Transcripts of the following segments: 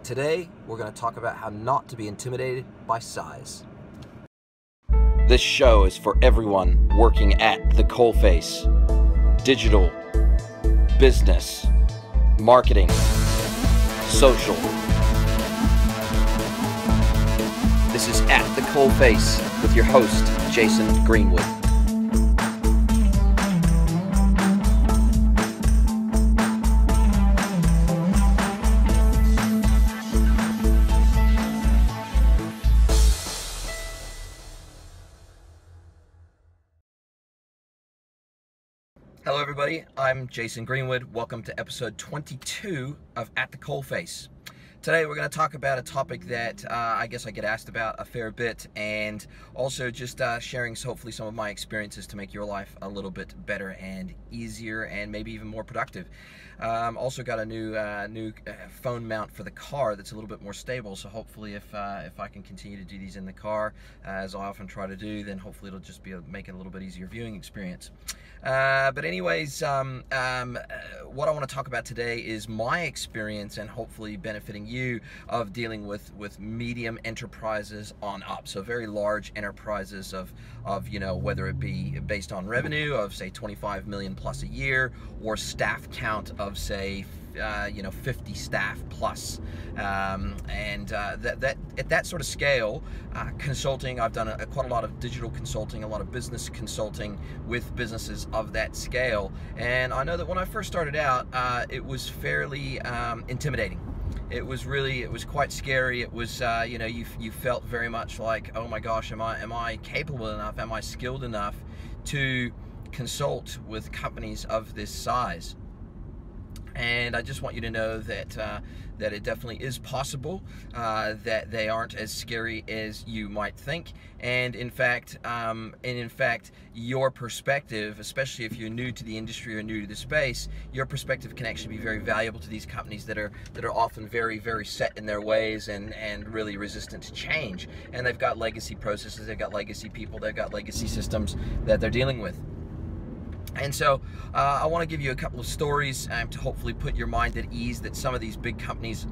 Today, we're going to talk about how not to be intimidated by size. This show is for everyone working at the coalface. Digital, business, marketing, social. This is At the Coalface with your host, Jason Greenwood. Hello everybody, I'm Jason Greenwood. Welcome to episode 22 of At the Coalface. Today we're going to talk about a topic that I guess I get asked about a fair bit, and also just sharing hopefully some of my experiences to make your life a little bit better and easier and maybe even more productive. Also got a new phone mount for the car that's a little bit more stable, so hopefully if I can continue to do these in the car, as I often try to do, then hopefully it'll just be make it a little bit easier viewing experience. But anyways, what I want to talk about today is my experience and hopefully benefiting you of dealing with medium enterprises on up. So very large enterprises of you know, whether it be based on revenue of say 25 million plus a year, or staff count of say 50 staff plus, and at that sort of scale, consulting, I've done quite a lot of digital consulting, a lot of business consulting with businesses of that scale, and I know that when I first started out, it was fairly intimidating. It was quite scary. It was you felt very much like, oh my gosh, am I capable enough, am I skilled enough to consult with companies of this size? And I just want you to know that that it definitely is possible, that they aren't as scary as you might think, and in fact, your perspective, especially if you're new to the industry or new to the space, your perspective can actually be very valuable to these companies that are often very, very set in their ways and really resistant to change. And they've got legacy processes, they've got legacy people, they've got legacy systems that they're dealing with. And so I want to give you a couple of stories to hopefully put your mind at ease that some of these big companies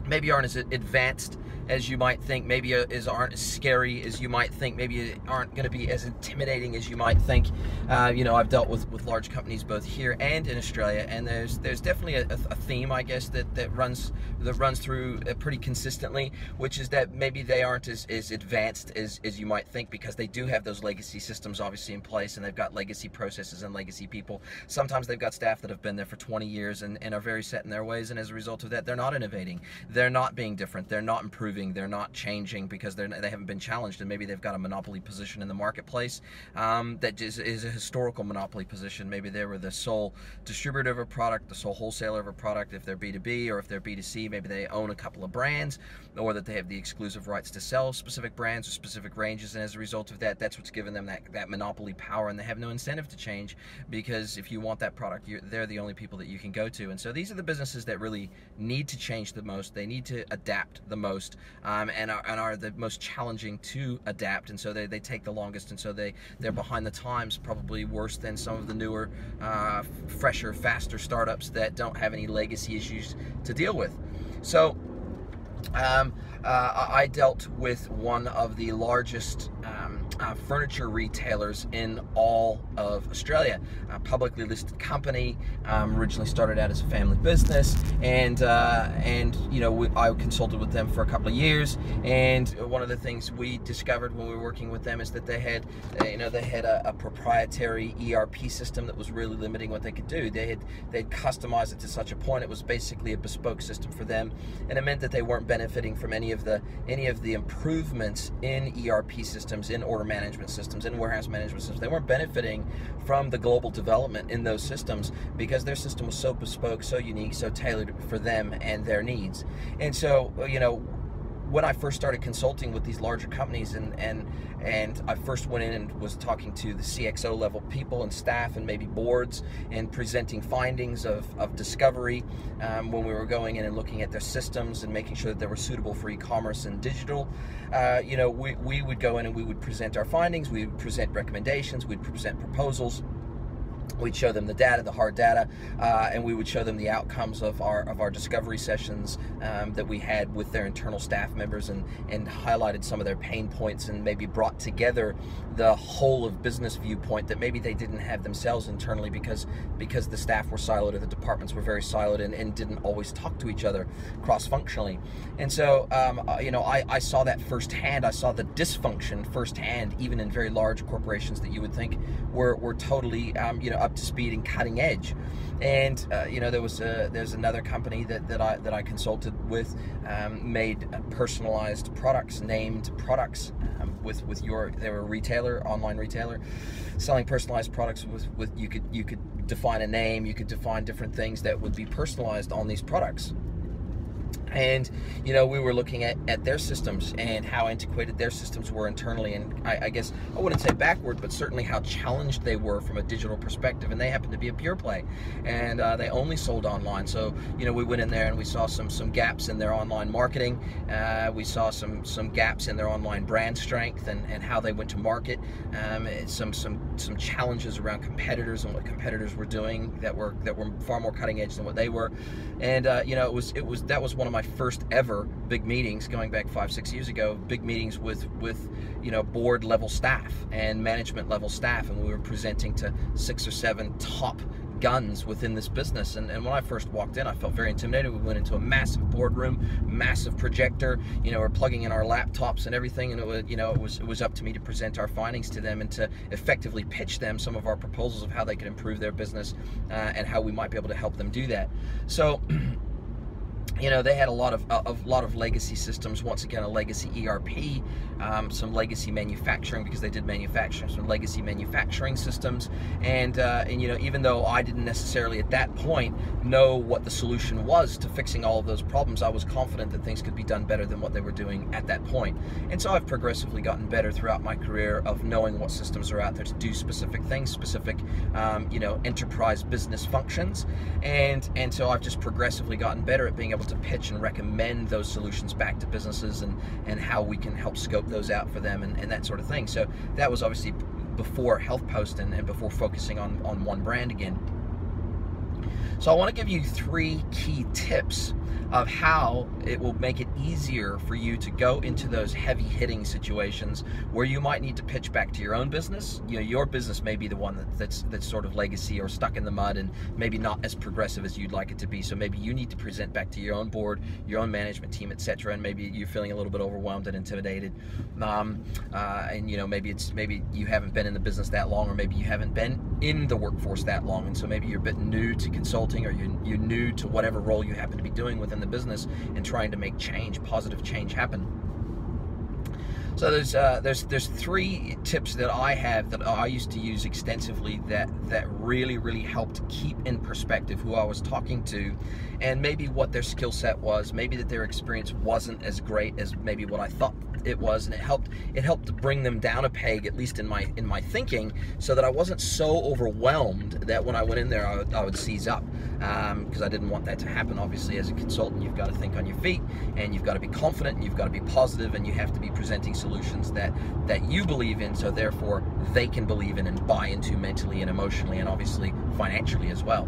maybe aren't as advanced as you might think, maybe aren't as scary as you might think, maybe aren't going to be as intimidating as you might think. I've dealt with large companies both here and in Australia, and there's definitely a theme, I guess, that runs through pretty consistently, which is that maybe they aren't as advanced as you might think, because they do have those legacy systems obviously in place, and they've got legacy processes and legacy people. Sometimes they've got staff that have been there for 20 years and are very set in their ways, and as a result of that, they're not innovating, they're not being different, they're not improving, they're not changing because they haven't been challenged, and maybe they've got a monopoly position in the marketplace that is a historical monopoly position. Maybe they were the sole distributor of a product, the sole wholesaler of a product if they're B2B, or if they're B2C, maybe they own a couple of brands, or that they have the exclusive rights to sell specific brands or specific ranges, and as a result of that, that's what's given them that monopoly power, and they have no incentive to change, because if you want that product, they're the only people that you can go to. And so these are the businesses that really need to change the most, they need to adapt the most, and are the most challenging to adapt, and so they take the longest, and so they're behind the times, probably worse than some of the newer, fresher, faster startups that don't have any legacy issues to deal with. So I dealt with one of the largest furniture retailers in all of Australia, a publicly listed company, originally started out as a family business, and I consulted with them for a couple of years, and one of the things we discovered when we were working with them is that they had a proprietary ERP system that was really limiting what they could do. They'd customized it to such a point it was basically a bespoke system for them, and it meant that they weren't benefiting from any of the improvements in ERP systems, in order management systems, in warehouse management systems. They weren't benefiting from the global development in those systems because their system was so bespoke, so unique, so tailored for them and their needs. And so, when I first started consulting with these larger companies, and I first went in and was talking to the CXO level people and staff and maybe boards and presenting findings of discovery, when we were going in and looking at their systems and making sure that they were suitable for e-commerce and digital, we would go in and we would present our findings, we would present recommendations, we'd present proposals. We'd show them the data, the hard data, and we would show them the outcomes of our discovery sessions that we had with their internal staff members, and highlighted some of their pain points, and maybe brought together the whole of business viewpoint that maybe they didn't have themselves internally because the staff were siloed, or the departments were very siloed, and didn't always talk to each other cross-functionally. And so I saw that firsthand. I saw the dysfunction firsthand, even in very large corporations that you would think were totally up to speed and cutting edge. And there's another company that I consulted with, made personalized products, named products they were a retailer, online retailer, selling personalized products with you could define a name, you could define different things that would be personalized on these products. And we were looking at their systems and how antiquated their systems were internally, and I guess I wouldn't say backward, but certainly how challenged they were from a digital perspective. And they happened to be a pure play, and they only sold online. So we went in there and we saw some gaps in their online marketing. We saw some gaps in their online brand strength and how they went to market. Some challenges around competitors and what competitors were doing that were far more cutting edge than what they were. And that was one of my first ever big meetings, going back 5-6 years ago, big meetings with board level staff and management level staff, and we were presenting to 6 or 7 top guns within this business. And when I first walked in, I felt very intimidated. We went into a massive boardroom, massive projector, we're plugging in our laptops and everything, and it was up to me to present our findings to them and to effectively pitch them some of our proposals of how they could improve their business, and how we might be able to help them do that. So they had a lot of legacy systems. Once again, a legacy ERP, some legacy manufacturing, because they did manufacturing, some legacy manufacturing systems, and even though I didn't necessarily at that point know what the solution was to fixing all of those problems, I was confident that things could be done better than what they were doing at that point. And so I've progressively gotten better throughout my career of knowing what systems are out there to do specific things, specific enterprise business functions, and so I've just progressively gotten better at being able to pitch and recommend those solutions back to businesses, and how we can help scope those out for them, and that sort of thing. So that was obviously before HealthPost and before focusing on one brand again. So I want to give you 3 key tips of how it will make it easier for you to go into those heavy hitting situations where you might need to pitch back to your own business. Your business may be the one that's sort of legacy or stuck in the mud and maybe not as progressive as you'd like it to be. So maybe you need to present back to your own board, your own management team, etc. And maybe you're feeling a little bit overwhelmed and intimidated. Maybe you haven't been in the business that long, or maybe you haven't been in the workforce that long, and so maybe you're a bit new to consulting, or you're new to whatever role you happen to be doing within the business and trying to make change, positive change happen. So there's 3 tips that I have that I used to use extensively that really helped keep in perspective who I was talking to, and maybe what their skill set was, maybe that their experience wasn't as great as maybe what I thought it was, and it helped to bring them down a peg, at least in my thinking, so that I wasn't so overwhelmed that when I went in there I would seize up, because I didn't want that to happen. Obviously, as a consultant, you've got to think on your feet, and you've got to be confident, and you've got to be positive, and you have to be presenting solutions that you believe in, so therefore they can believe in and buy into mentally and emotionally, and obviously financially as well.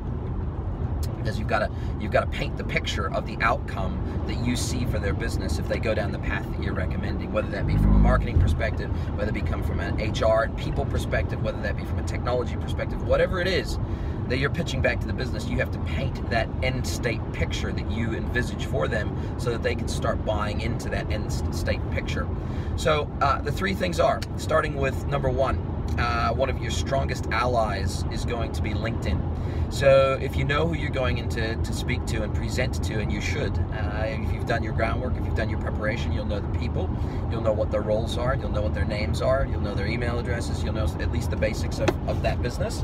Because you've got to paint the picture of the outcome that you see for their business if they go down the path that you're recommending, whether that be from a marketing perspective, whether it be come from an HR and people perspective, whether that be from a technology perspective, whatever it is that you're pitching back to the business, you have to paint that end state picture that you envisage for them so that they can start buying into that end state picture. So the 3 things are, starting with number 1, one of your strongest allies is going to be LinkedIn. So if you know who you're going in to speak to and present to, and you should, if you've done your groundwork, if you've done your preparation, you'll know the people, you'll know what their roles are, you'll know what their names are, you'll know their email addresses, you'll know at least the basics of that business.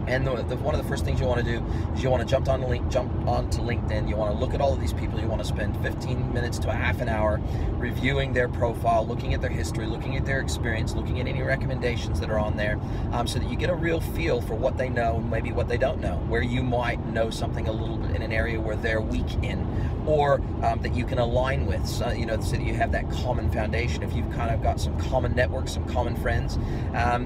And one of the first things you want to do is you want to jump onto LinkedIn. You want to look at all of these people. You want to spend 15 minutes to a half an hour reviewing their profile, looking at their history, looking at their experience, looking at any recommendations that are on there, so that you get a real feel for what they know and maybe what they don't know, where you might know something a little bit in an area where they're weak in, or that you can align with, so that you have that common foundation. If you've kind of got some common networks, some common friends,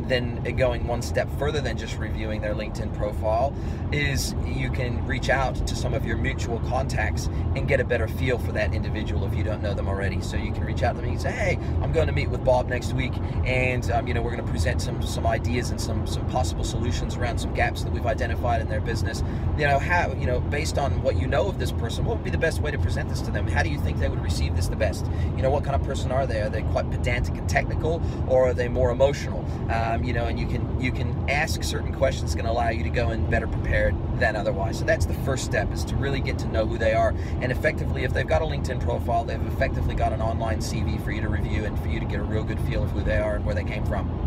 then going one step further than just reviewing their LinkedIn profile is you can reach out to some of your mutual contacts and get a better feel for that individual if you don't know them already. So you can reach out to them and say, hey, I'm going to meet with Bob next week, and we're going to present some ideas and some possible solutions around some gaps that we've identified in their business. Based on what you know of this person, what would be the best way to present this to them? How do you think they would receive this the best? What kind of person are they? Are they quite pedantic and technical, or are they more emotional? And you can ask certain questions that's going to allow you to go in better prepared than otherwise. So that's the first step, is to really get to know who they are. And effectively, if they've got a LinkedIn profile, they've effectively got an online CV for you to review and for you to get a real good feel of who they are and where they came from.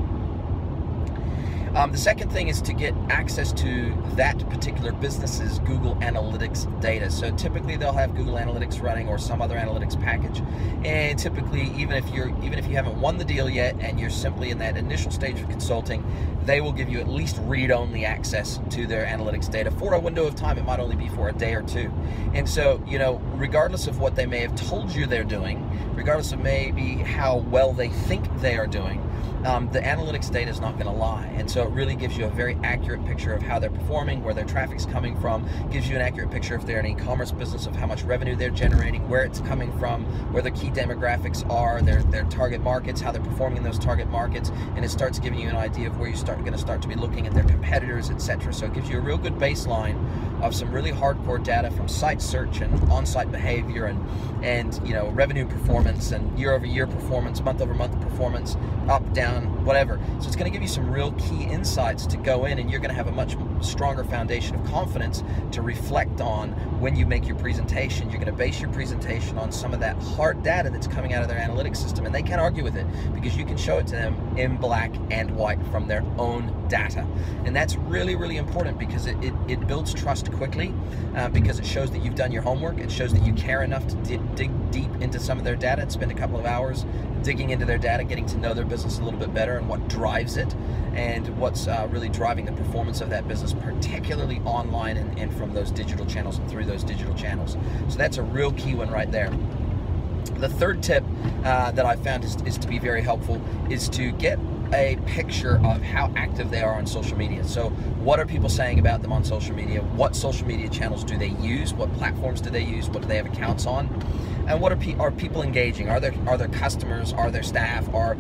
The second thing is to get access to that particular business's Google Analytics data. So typically they'll have Google Analytics running or some other analytics package. And typically, even if you haven't won the deal yet and you're simply in that initial stage of consulting, they will give you at least read-only access to their analytics data for a window of time. It might only be for a day or two. And so, regardless of what they may have told you they're doing, regardless of maybe how well they think they are doing, the analytics data is not going to lie. And so it really gives you a very accurate picture of how they're performing, where their traffic's coming from, gives you an accurate picture if they're an e-commerce business of how much revenue they're generating, where it's coming from, where the key demographics are, their target markets, how they're performing in those target markets, and it starts giving you an idea of where you're going to start to be looking at their competitors, etc. So it gives you a real good baseline of some really hardcore data from site search and on-site behavior and revenue performance and year-over-year performance, month-over-month performance, up, down, whatever. So it's going to give you some real key insights to go in, and you're going to have a much stronger foundation of confidence to reflect on when you make your presentation. You're going to base your presentation on some of that hard data that's coming out of their analytics system, and they can't argue with it because you can show it to them in black and white from their own data. And that's really, really important because it builds trust quickly, because it shows that you've done your homework. It shows that you care enough to dig deep into some of their data and spend a couple of hours digging into their data, getting to know their business a little bit better and what drives it and what's really driving the performance of that business, particularly online and from those digital channels and through those digital channels. So that's a real key one right there. The third tip that I found is to be very helpful is to get a picture of how active they are on social media. So what are people saying about them on social media? What social media channels do they use? What platforms do they use? What do they have accounts on? And what are people engaging? Are their customers? Are their staff? Are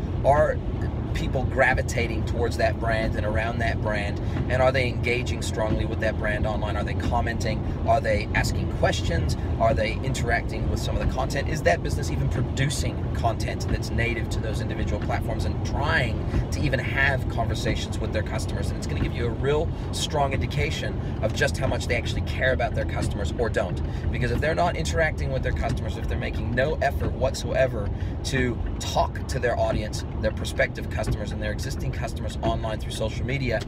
people gravitating towards that brand and around that brand? And are they engaging strongly with that brand online? Are they commenting? Are they asking questions? Are they interacting with some of the content? Is that business even producing content that's native to those individual platforms and trying to even have conversations with their customers? And it's going to give you a real strong indication of just how much they actually care about their customers or don't. Because if they're not interacting with their customers, if they're making no effort whatsoever to talk to their audience, their prospective customers and their existing customers online through social media,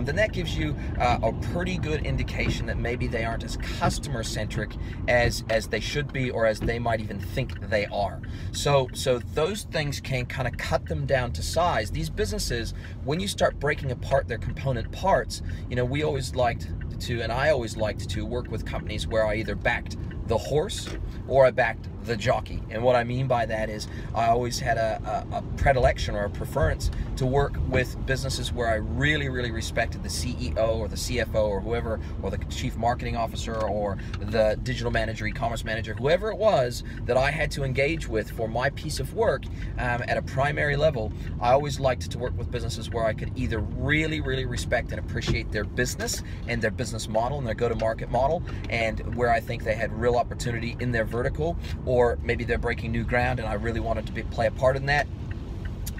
then that gives you a pretty good indication that maybe they aren't as customer-centric as they should be, or as they might even think they are. So those things can kind of cut them down to size. These businesses, when you start breaking apart their component parts, we always liked to, and I always liked to work with companies where I either backed the horse or I backed the jockey. And what I mean by that is I always had a predilection or a preference to work with businesses where I really, really respected the CEO or the CFO or whoever, or the chief marketing officer or the digital manager, e-commerce manager, whoever it was that I had to engage with for my piece of work at a primary level. I always liked to work with businesses where I could either really, really respect and appreciate their business and their business model and their go-to-market model, and where I think they had real opportunity in their vertical, or maybe they're breaking new ground and I really wanted to play a part in that.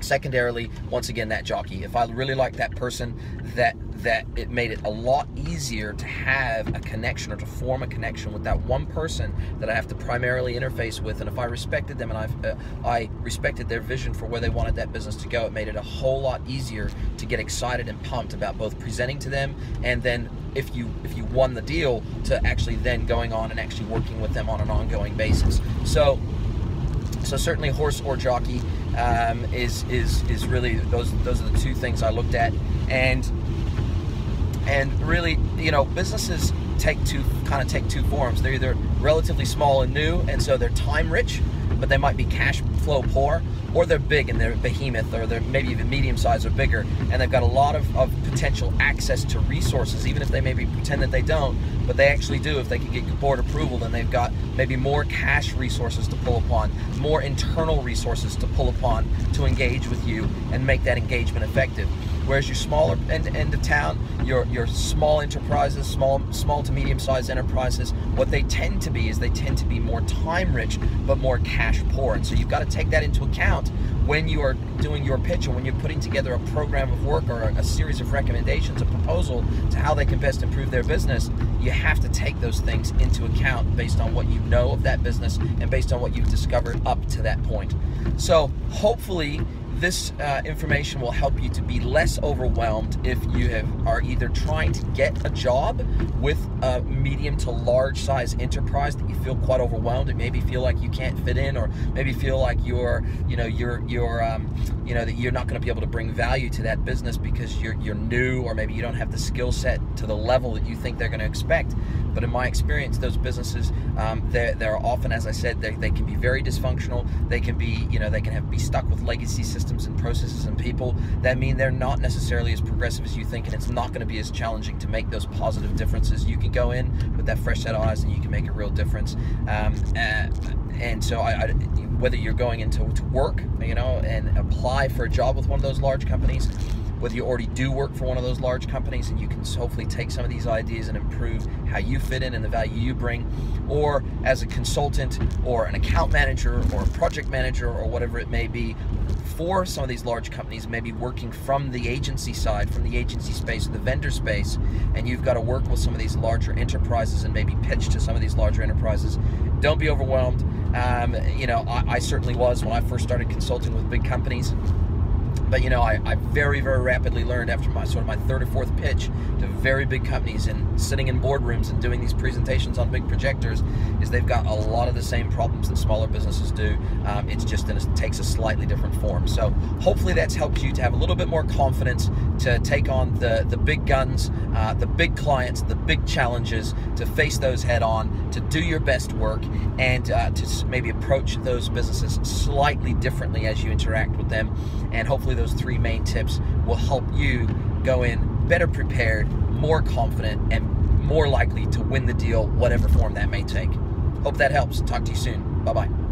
Secondarily, once again, that jockey. If I really like that person, that it made it a lot easier to have a connection or to form a connection with that one person that I have to primarily interface with. And if I respected them and I respected their vision for where they wanted that business to go, it made it a whole lot easier to get excited and pumped about both presenting to them, and then if you won the deal, to actually then going on and actually working with them on an ongoing basis. So certainly horse or jockey is really those are the two things I looked at. And really, you know, businesses take two forms. They're either relatively small and new, and so they're time rich, but they might be cash flow poor, or they're big and they're behemoth, or they're maybe even medium size or bigger, and they've got a lot of potential access to resources, even if they maybe pretend that they don't, but they actually do. If they can get board approval, then they've got maybe more cash resources to pull upon, more internal resources to pull upon to engage with you and make that engagement effective. Whereas your smaller end of town, your small enterprises, small to medium-sized enterprises, what they tend to be is they tend to be more time-rich but more cash poor. And so you've got to take that into account when you are doing your pitch, or when you're putting together a program of work or a series of recommendations, a proposal to how they can best improve their business. You have to take those things into account based on what you know of that business and based on what you've discovered up to that point. So hopefully this information will help you to be less overwhelmed if you are either trying to get a job with a medium to large size enterprise that you feel quite overwhelmed, and maybe feel like you can't fit in, or maybe feel like that you're not going to be able to bring value to that business because you're new, or maybe you don't have the skill set to the level that you think they're going to expect. But in my experience, those businesses, they're often, as I said, they can be very dysfunctional. They can be, be stuck with legacy systems and processes and people that mean they're not necessarily as progressive as you think, and it's not going to be as challenging to make those positive differences. You can go in with that fresh set of eyes and you can make a real difference. And so whether you're going into work, and apply for a job with one of those large companies, whether you already do work for one of those large companies and you can hopefully take some of these ideas and improve how you fit in and the value you bring, or as a consultant or an account manager or a project manager or whatever it may be for some of these large companies, maybe working from the agency side, from the agency space or the vendor space, and you've got to work with some of these larger enterprises and maybe pitch to some of these larger enterprises. Don't be overwhelmed. I certainly was when I first started consulting with big companies. But I very, very rapidly learned after my third or fourth pitch to very big companies and sitting in boardrooms and doing these presentations on big projectors, is they've got a lot of the same problems that smaller businesses do. It's just it takes a slightly different form. So hopefully that's helped you to have a little bit more confidence to take on the big guns, the big clients, the big challenges, to face those head on, to do your best work, and to maybe approach those businesses slightly differently as you interact with them. And hopefully those three main tips will help you go in better prepared, more confident, and more likely to win the deal, whatever form that may take. Hope that helps. Talk to you soon. Bye-bye.